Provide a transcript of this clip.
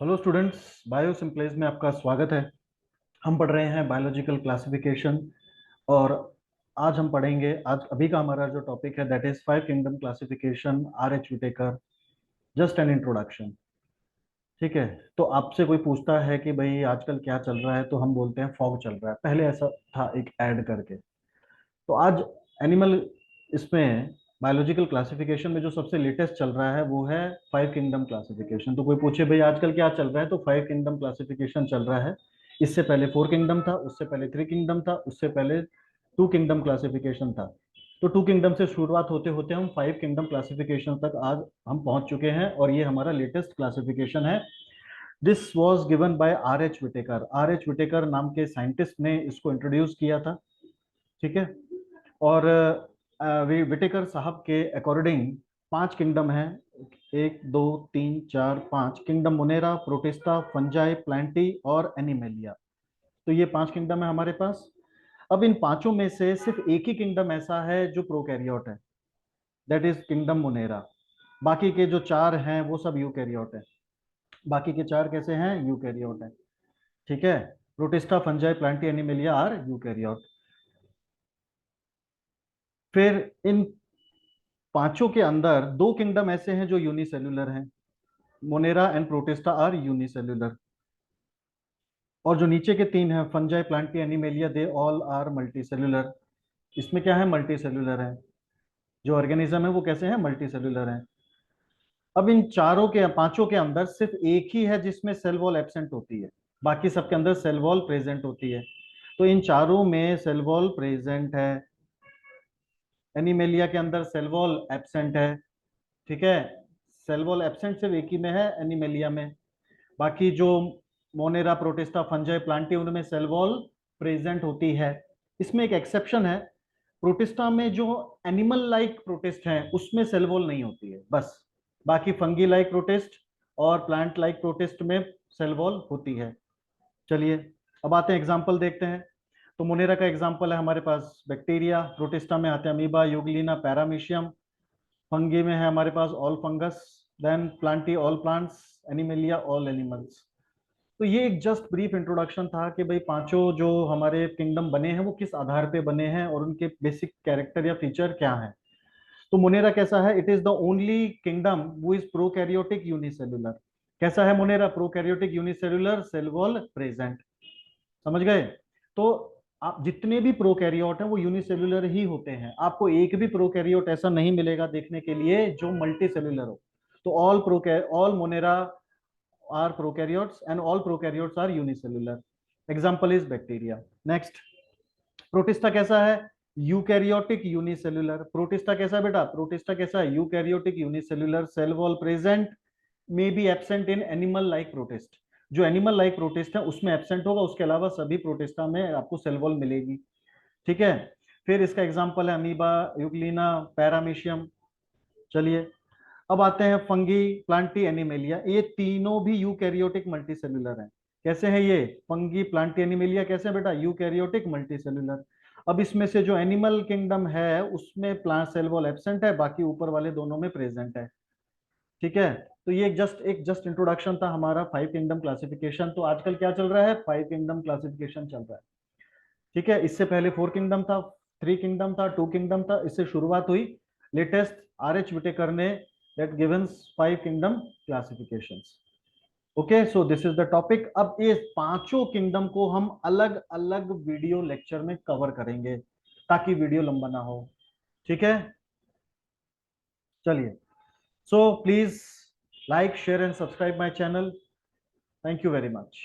Hello students, bio सिंप्लेज में आपका स्वागत है। हम पढ़ रहे हैं बायोलॉजिकल क्लासिफिकेशन। और आज हम पढ़ेंगे, आज अभी का हमारा जो टॉपिक है that is five kingdom classification, R H Whittaker. Just an introduction. ठीक है। तो आपसे कोई पूछता है कि भाई आजकल क्या चल रहा है, तो हम बोलते हैं फॉग चल रहा है। पहले ऐसा था एक ऐड करके। तो आज एनिमल इसमें बायोलॉजिकल क्लासिफिकेशन में जो सबसे लेटेस्ट चल रहा है वो है फाइव किंगडम क्लासिफिकेशन। तो कोई पूछे भाई आजकल क्या चल रहा है, तो फाइव किंगडम क्लासिफिकेशन चल रहा है। इससे पहले फोर किंगडम था, उससे पहले थ्री किंगडम था, उससे पहले टू किंगडम क्लासिफिकेशन था। तो टू किंगडम से शुरुआत होते होते हम फाइव किंगडम क्लासिफिकेशन तक आज हम पहुंच चुके हैं, और ये हमारा लेटेस्ट क्लासिफिकेशन है। This was given by R H Whittaker. R H Whittaker नाम के साइंटिस्ट ने इसको इंट्रोड्यूस किया था। ठीक है। और विटेकर साहब के अकॉर्डिंग पांच किंगडम है। एक, दो, तीन, चार, पांच kingdom: Monera, protista, Fungi, Plantae और एनिमेलिया। तो ये पांच किंगडम है हमारे पास। अब इन पांचों में से सिर्फ एक ही किंगडम ऐसा है जो प्रोकैरियोट है, दैट इज किंगडम मोनेरा। बाकी के जो चार हैं वो सब यूकैरियोट है। बाकी के चार कैसे हैं? यूकैरियोट है। ठीक है। Protista, Fungi, Plantae, Animalia are eukaryote. फिर इन पांचों के अंदर दो किंगडम ऐसे हैं जो यूनिसेल्युलर हैं। Monera and Protista are unicellular. और जो नीचे के तीन हैं, Fungi, Plantae, Animalia, they all are multicellular. इसमें क्या है? मल्टीसेल्युलर है। जो ऑर्गेनिज्म है वो कैसे हैं? मल्टीसेल्युलर है। अब इन चारों के, पांचों के अंदर सिर्फ एक ही है जिसमें सेल वॉल एब्सेंट होती है। बाकी सबके अंदर सेल वॉल प्रेजेंट होती है। तो इन चारों में सेल वॉल प्रेजेंट है। एनिमेलिया के अंदर सेल वॉल एब्सेंट है। ठीक है। सेल वॉल एब्सेंट सिर्फ एक ही में है, एनिमेलिया में। बाकी जो मोनेरा, प्रोटिस्टा, फंजाई, प्लांटी, उनमें सेल वॉल प्रेजेंट होती है। इसमें एक एक्सेप्शन है। प्रोटिस्टा में जो एनिमल लाइक प्रोटिस्ट हैं उसमें सेल वॉल नहीं होती है बस। बाकी फंगी लाइक प्रोटिस्ट और प्लांट लाइक प्रोटिस्ट में सेल वॉल होती है। चलिए, अब आते हैं एग्जाम्पल देखते हैं। तो मोनेरा का एग्जाम्पल है हमारे पास बैक्टीरिया, प्रोटिस्टा में आते हैं अमीबा, यूग्लिना, पैरामीशियम। फंगी में है हमारे पास all fungus, then plantae all plants, animalia all animals. तो ये एक जस्ट ब्रीफ इंट्रोडक्शन था कि भाई पांचों जो हमारे किंगडम बने हैं वो किस आधार पे बने हैं और उनके बेसिक कैरेक्टर या फीचर क्या हैं। तो मोनेरा कैसा है? It is the only kingdom वो इज प्रोकैरियोटिक यूनिसेल्युलर। कैसा है Monera? Prokaryotic unicellular, cell wall present. समझ गए? तो आप जितने भी प्रोकैरियोट हैं वो यूनिसेल्युलर ही होते हैं। आपको एक भी प्रोकैरियोट ऐसा नहीं मिलेगा देखने के लिए जो मल्टी सेल्युलर हो। तो all Monera are prokaryotes and all prokaryotes are unicellular. Example is bacteria. Next, Protista कैसा है? Eukaryotic unicellular. प्रोटिस्टा कैसा है बेटा? प्रोटिस्टा कैसा है? Eukaryotic unicellular, cell wall present, may be absent in animal like protist. जो एनिमल लाइक प्रोटिस्ट है उसमें एब्सेंट होगा, उसके अलावा सभी प्रोटिस्टा में आपको सेल वॉल मिलेगी। ठीक है। फिर इसका एग्जांपल है अमीबा, यूग्लिना, पैरामीशियम। चलिए, अब आते हैं फंगी, प्लांटी, एनिमेलिया। ये तीनों भी यूकैरियोटिक मल्टीसेल्युलर हैं। कैसे हैं ये? फंगी, प्लांटी, एनिमेलिया कैसे हैं बेटा? Eukaryotic multicellular. अब इसमें से जो एनिमल किंगडम है उसमें प्लांट सेल वॉल एब्सेंट है, बाकी ऊपर वाले दोनों में प्रेजेंट है। ठीक है। तो ये एक जस्ट इंट्रोडक्शन था हमारा फाइव किंगडम क्लासिफिकेशन। तो आजकल क्या चल रहा है? फाइव किंगडम क्लासिफिकेशन चल रहा है। ठीक है। इससे पहले फोर किंगडम था, थ्री किंगडम था, टू किंगडम था। इससे शुरुआत हुई लेटेस्ट आर एच विटेकर ने, that givens five kingdom classifications. Okay, so this is the topic. अब ये पांचों किंगडम को हम अलग अलग वीडियो लेक्चर में कवर करेंगे ताकि वीडियो लंबा ना हो। ठीक है। चलिए, so please like, share and subscribe my channel. Thank you very much.